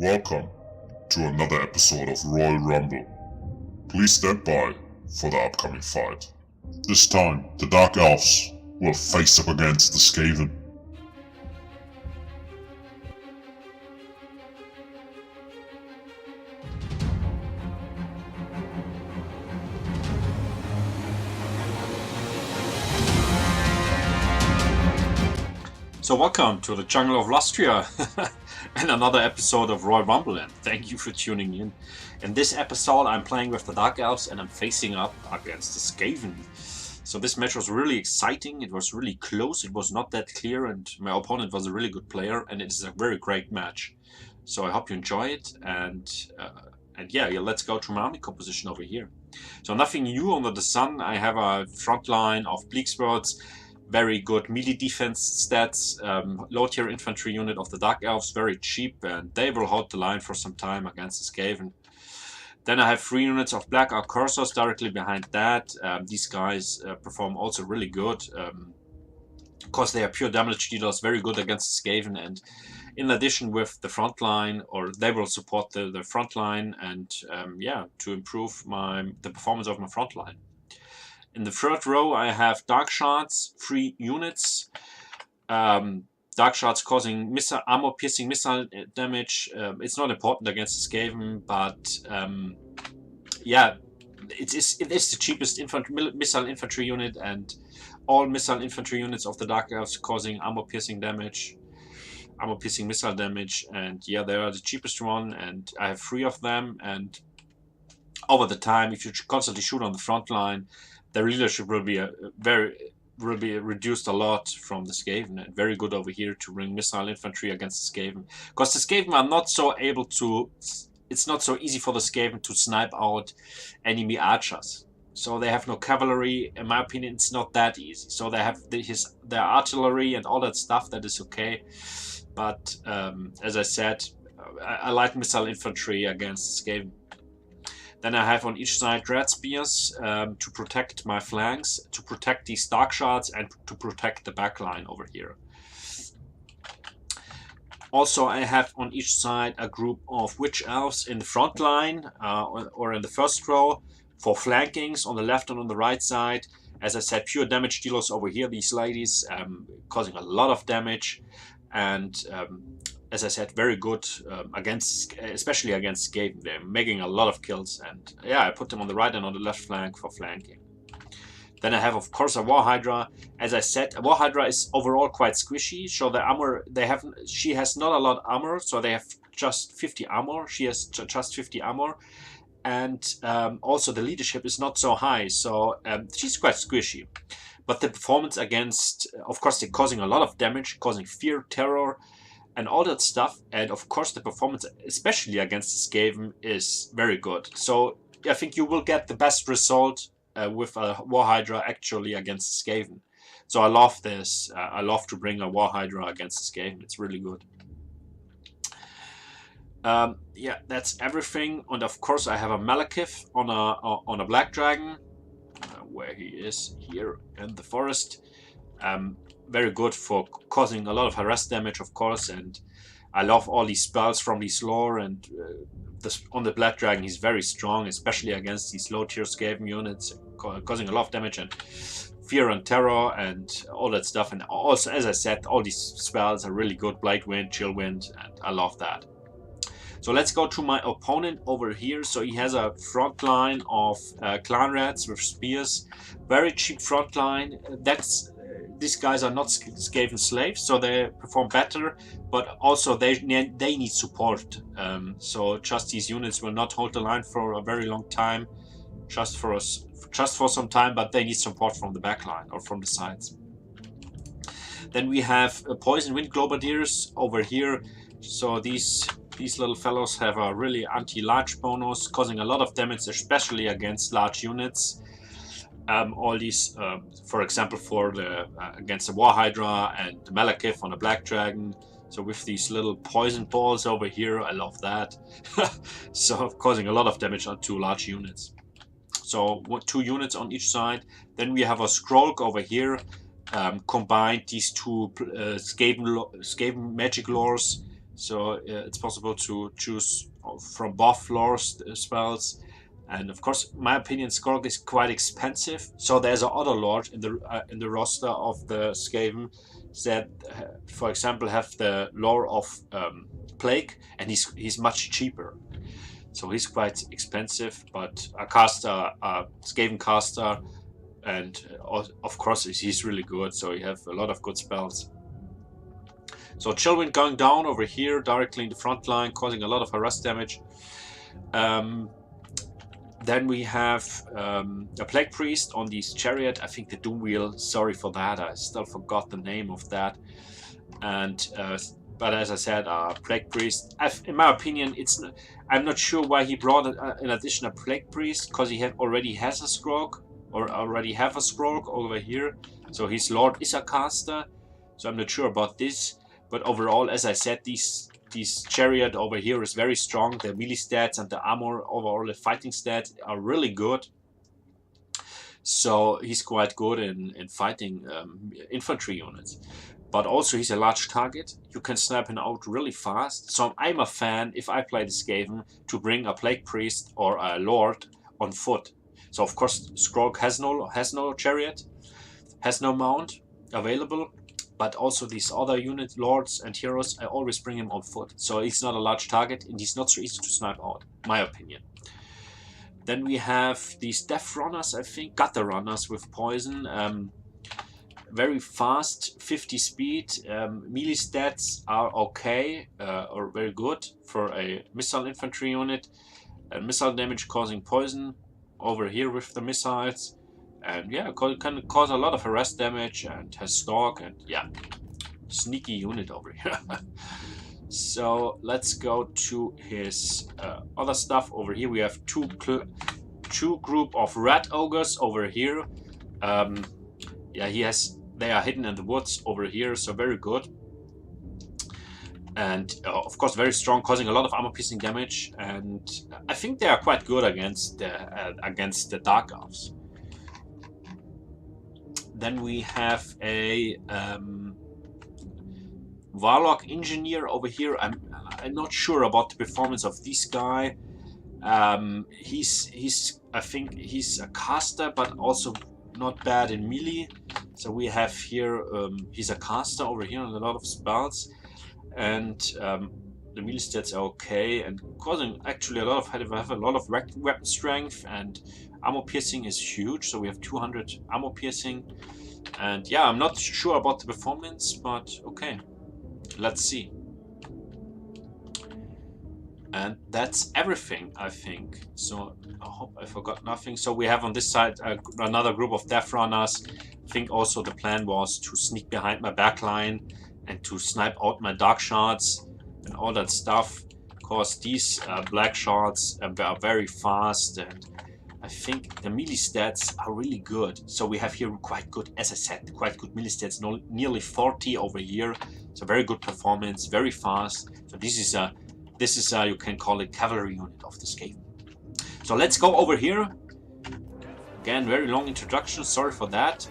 Welcome to another episode of Royal Rumble. Please stand by for the upcoming fight. This time, the Dark Elves will face up against the Skaven. So welcome to the jungle of Lustria and another episode of Royal Rumble, and thank you for tuning in. In this episode I'm playing with the Dark Elves and I'm facing up against the Skaven. So this match was really exciting, it was really close, it was not that clear, and my opponent was a really good player, and it is a very great match. So I hope you enjoy it, and yeah, let's go to my army composition over here. So nothing new under the sun. I have a front line of Bleak Swords, very good melee defense stats, low tier infantry unit of the Dark Elves, very cheap, and they will hold the line for some time against the Skaven. Then I have 3 units of Black Arc Cursors directly behind that. These guys perform also really good, because they are pure damage dealers, very good against the Skaven, and in addition with the front line, or they will support the front line, and yeah, to improve the performance of my front line. In the third row, I have Dark Shards, 3 units. Dark Shards causing armor-piercing missile damage. It's not important against the Skaven, but yeah, it is the cheapest missile infantry unit, and all missile infantry units of the Dark Elves causing armor-piercing damage, armor-piercing missile damage, and yeah, they are the cheapest one, and I have 3 of them. And over the time, if you constantly shoot on the front line, their leadership will be reduced a lot from the Skaven, and very good over here to bring missile infantry against the Skaven, because the Skaven are not so able to. It's not so easy for the Skaven to snipe out enemy archers. So they have no cavalry. In my opinion, it's not that easy. So they have their artillery and all that stuff. That is okay, but as I said, I like missile infantry against the Skaven. Then I have on each side Dread Spears to protect my flanks, to protect these Dark Shards, and to protect the backline over here. Also, I have on each side a group of Witch Elves in the front line, or in the first row, for flankings on the left and on the right side. As I said, pure damage dealers over here, these ladies, causing a lot of damage, and as I said, very good especially against Skaven. They're making a lot of kills, and yeah, I put them on the right and on the left flank for flanking. Then I have, of course, a War Hydra. As I said, a War Hydra is overall quite squishy. So the armor she has not a lot of armor, so they have just 50 armor. She has just 50 armor, and also the leadership is not so high, so she's quite squishy. But the performance against, of course, they're causing a lot of damage, causing fear, terror, and all that stuff, and of course the performance, especially against the Skaven, is very good. So I think you will get the best result with a War Hydra actually against the Skaven. So I love this. I love to bring a War Hydra against the Skaven. It's really good. Yeah, that's everything. And of course I have a Malekith on a Black Dragon, where he is here in the forest. Very good for causing a lot of harass damage, of course, and I love all these spells from these lore, and on the Black Dragon he's very strong, especially against these low tier Skaven units, causing a lot of damage and fear and terror and all that stuff. And also, as I said, all these spells are really good, Blight Wind, Chill Wind, and I love that. So let's go to my opponent over here. So he has a front line of Clan Rats with spears, very cheap front line. These guys are not Skaven slaves, so they perform better, but also they need support. So just these units will not hold the line for a very long time, just for some time, but they need support from the back line or from the sides. Then we have Poison Wind Globadiers over here. So these little fellows have a really anti-large bonus, causing a lot of damage, especially against large units. All these, for example, against the War Hydra and the Malekith on a Black Dragon. So with these little poison balls over here, I love that. So causing a lot of damage to large units. So 2 units on each side. Then we have a Skrolk over here. Combined these 2 Skaven magic lores So it's possible to choose from both floors spells. And of course, in my opinion, Skorg is quite expensive. So there's another lord in the roster of the Skaven that, for example, have the lore of Plague, and he's much cheaper. So he's quite expensive, but a caster, a Skaven caster, and of course he's really good. So you have a lot of good spells. So Chillwind going down over here directly in the front line, causing a lot of harass damage. Then we have a Plague Priest on this Chariot. I think the Doom Wheel. Sorry for that. I still forgot the name of that. And but as I said, Plague Priest. In my opinion, I'm not sure why he brought in addition a Plague Priest, because he already has a Skrog, or already have a Skrog over here. So his Lord is a caster. So I'm not sure about this. But overall, as I said, this Chariot over here is very strong. The melee stats and the armor, overall the fighting stats are really good. So he's quite good in fighting infantry units. But also he's a large target. You can snipe him out really fast. So I'm a fan, if I play the Skaven, to bring a Plague Priest or a Lord on foot. So of course Skrog has no Chariot, has no mount available. But also these other unit lords and heroes, I always bring him on foot. So he's not a large target and he's not so easy to snipe out, my opinion. Then we have these Death Runners, I think, Gutter Runners with poison. Very fast, 50 speed. Melee stats are okay, or very good for a missile infantry unit. Missile damage causing poison over here with the missiles. And yeah, can cause a lot of harass damage and has stalk, and yeah, sneaky unit over here. So let's go to his other stuff over here. We have two group of rat ogres over here. Yeah, they are hidden in the woods over here, so very good. And of course very strong, causing a lot of armor piercing damage. And I think they are quite good against the Dark Elves. Then we have a Warlock Engineer over here. I'm not sure about the performance of this guy. I think he's a caster, but also not bad in melee. So we have here he's a caster over here on a lot of spells, and the melee stats are okay, and causing actually a lot of have a lot of weapon strength, and armor piercing is huge. So we have 200 armor piercing, and yeah, I'm not sure about the performance, but okay, let's see. And that's everything, I think. So I hope I forgot nothing. So we have on this side another group of Death Runners. I think also the plan was to sneak behind my backline and to snipe out my Dark Shards and all that stuff. Of course, these Black Shards are very fast, and I think the melee stats are really good. So we have here quite good, as I said, quite good melee stats, nearly 40 over here. So very good performance, very fast. So this is you can call it cavalry unit of the Skaven. So let's go over here. Again, very long introduction, sorry for that.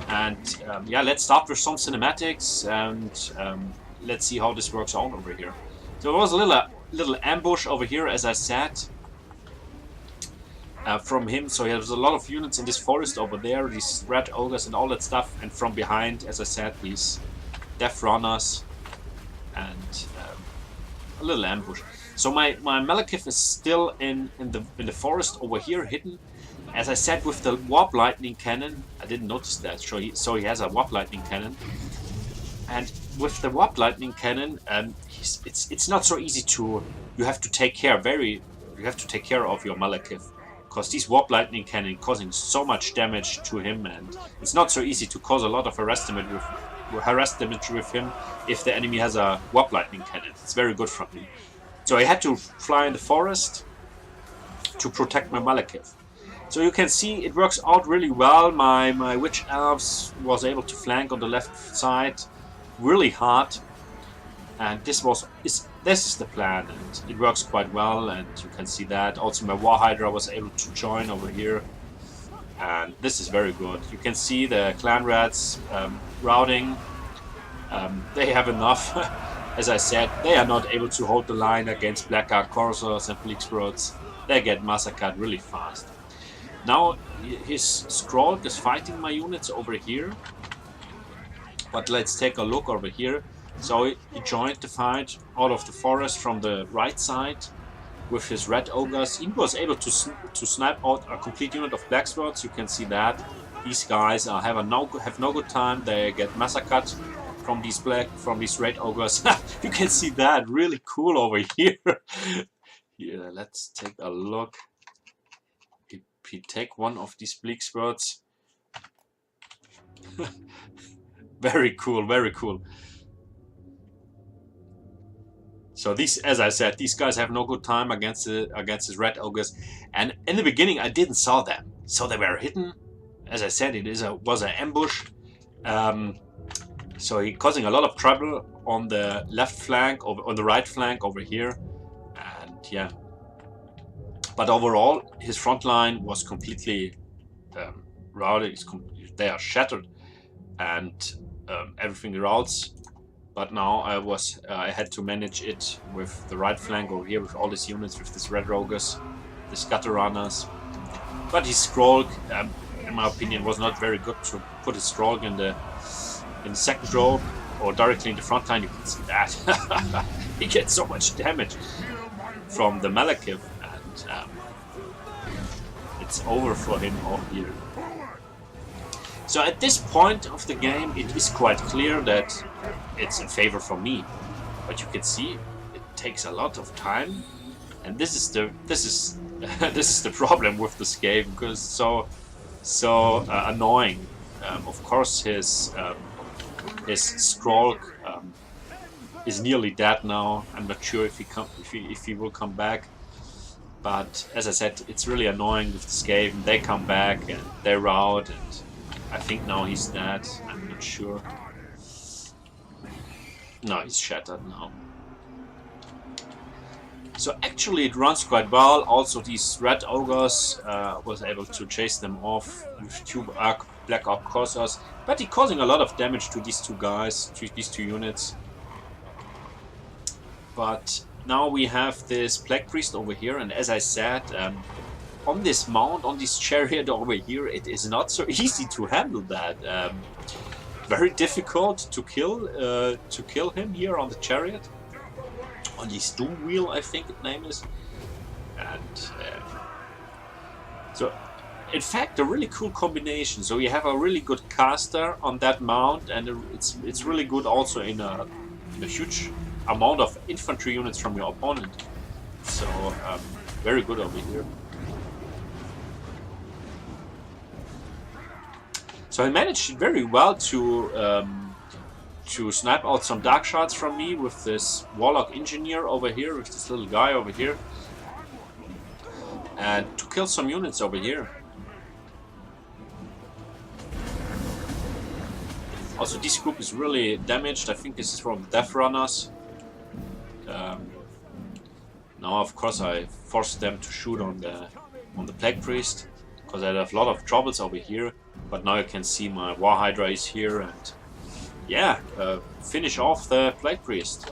And yeah, let's start with some cinematics, and let's see how this works out over here. So there was a little ambush over here, as I said, from him. So he has a lot of units in this forest over there, these red ogres and all that stuff. And from behind, as I said, these Death Runners and a little ambush. So my Malekith is still in the forest over here, hidden. As I said, with the Warp Lightning Cannon, I didn't notice that. So he has a Warp Lightning Cannon, and with the Warp Lightning Cannon, it's not so easy to. You have to take care of your Malekith, because these Warp Lightning Cannon causing so much damage to him, and it's not so easy to cause a lot of harass damage with him if the enemy has a Warp Lightning Cannon. It's very good from him. So I had to fly in the forest to protect my Malekith. So you can see it works out really well. My Witch Elves was able to flank on the left side really hard, and this is the plan, and it works quite well, and you can see that. Also my War Hydra was able to join over here, and this is very good. You can see the clan rats routing. They have enough. as I said, they are not able to hold the line against Blackguard Corsairs and Bleakswords. They get massacred really fast. Now his Skrold is fighting my units over here. But let's take a look over here. So he joined the fight out of the forest from the right side with his red ogres. He was able to snipe out a complete unit of Blackswords. You can see that. These guys have no good time. They get massacred from these red ogres. You can see that. Really cool over here. Here, let's take a look. If we take one of these Bleakswords. Very cool, very cool. So these, as I said, these guys have no good time against his red ogres. And in the beginning, I didn't saw them, so they were hidden. As I said, was an ambush. So he causing a lot of trouble on the left flank, on the right flank over here, and yeah. But overall, his front line was completely routed. They are shattered, and everything routes. But now I had to manage it with the right flank over here with all these units, with these red ogres, the scatter runners. But his Skroll, in my opinion, was not very good to put his Skroll in the second row or directly in the front line. You can see that he gets so much damage from the Malekith, and it's over for him over here. So at this point of the game, it is quite clear that it's in favor for me. But you can see it takes a lot of time, and this is the problem with the Skaven, because so annoying. Of course, his Skroll is nearly dead now. I'm not sure if he will come back. But as I said, it's really annoying with the Skaven. They come back and they rout, and I think now he's dead. I'm not sure. No, he's shattered now. So actually it runs quite well. Also these red ogres was able to chase them off with two black orc corsairs. But he's causing a lot of damage to these two guys, to these two units. But now we have this Plague Priest over here, and as I said, on this mount, on this chariot over here, it is not so easy to handle that. Very difficult to kill him here on the chariot, on this Doom Wheel, I think its name is. And so, in fact, a really cool combination. So you have a really good caster on that mount, and it's really good also in a huge amount of infantry units from your opponent. So very good over here. So I managed very well to snipe out some dark shots from me with this Warlock Engineer over here, with this little guy over here, and to kill some units over here. Also, this group is really damaged. I think this is from Death Runners. Now, of course, I forced them to shoot on the Plague Priest, because I have a lot of troubles over here. But now you can see my War Hydra is here, and yeah, finish off the Plague Priest.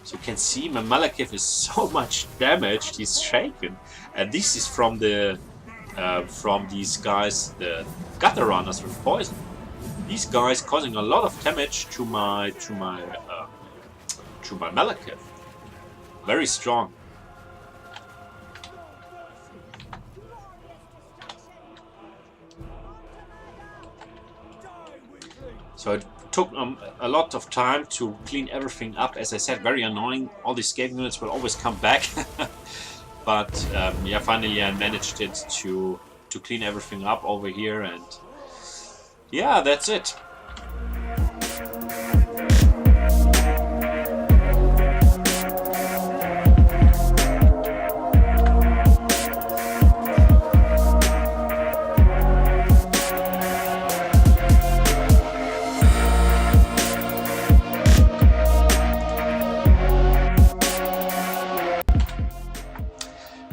So you can see my Malekith is so much damaged, he's shaken. And this is from these guys, the Gutter Runners with poison. These guys causing a lot of damage to my Malekith. Very strong. So it took a lot of time to clean everything up. As I said, very annoying. All these Skaven units will always come back. But yeah, finally I managed it to clean everything up over here, and yeah, that's it.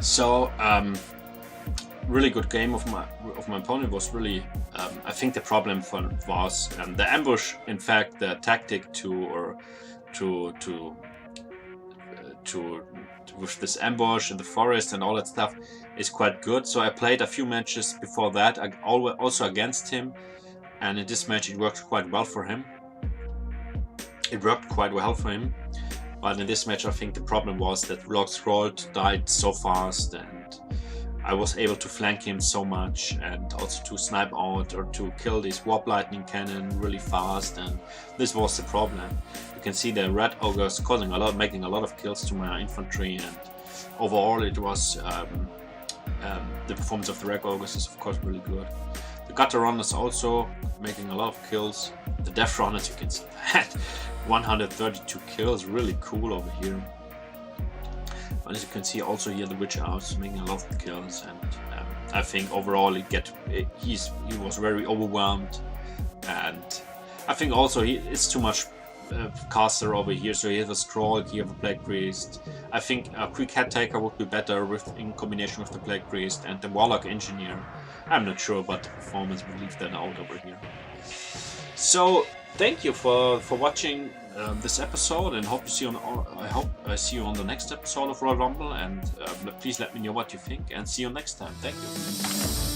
So really good game of my opponent. Was really I think the problem was the ambush. In fact, the tactic to with this ambush in the forest and all that stuff is quite good. So I played a few matches before that, also against him, and in this match it worked quite well for him. But in this match I think the problem was that Lord Scrolled died so fast, and I was able to flank him so much, and also to snipe out or to kill this warp lightning cannon really fast, and this was the problem. You can see the red ogres making a lot of kills to my infantry, and overall it was the performance of the red ogres is of course really good. The gutter runners also making a lot of kills. The death runners, you can see that 132 kills, really cool over here. But as you can see also here the witch elves making a lot of kills, and I think overall he was very overwhelmed, and I think also it's too much caster over here. So he has a scroll, he has a plague priest. I think a quick head taker would be better in combination with the plague priest and the warlock engineer. I'm not sure about the performance, we'll leave that out over here. So thank you for watching this episode, and I hope I see you on the next episode of Royal Rumble, and please let me know what you think, and see you next time. Thank you.